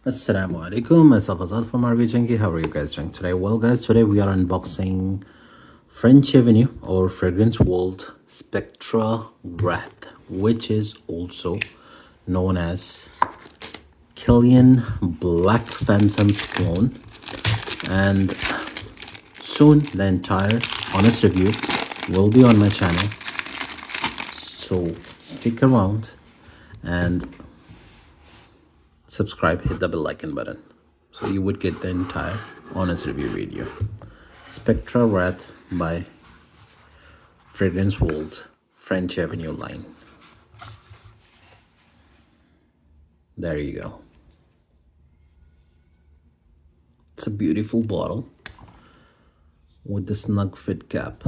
Assalamu alaikum, myself Azad from RV Junkie. How are you guys doing today? Well guys, today we are unboxing French Avenue or Fragrance World Spectra Wraith, which is also known as Killian Black Phantom's clone. And soon the entire honest review will be on my channel. So stick around and subscribe, hit the bell icon button so you would get the entire honest review video. Spectra Wraith by Fragrance World French Avenue line. There you go. It's a beautiful bottle with the snug fit cap.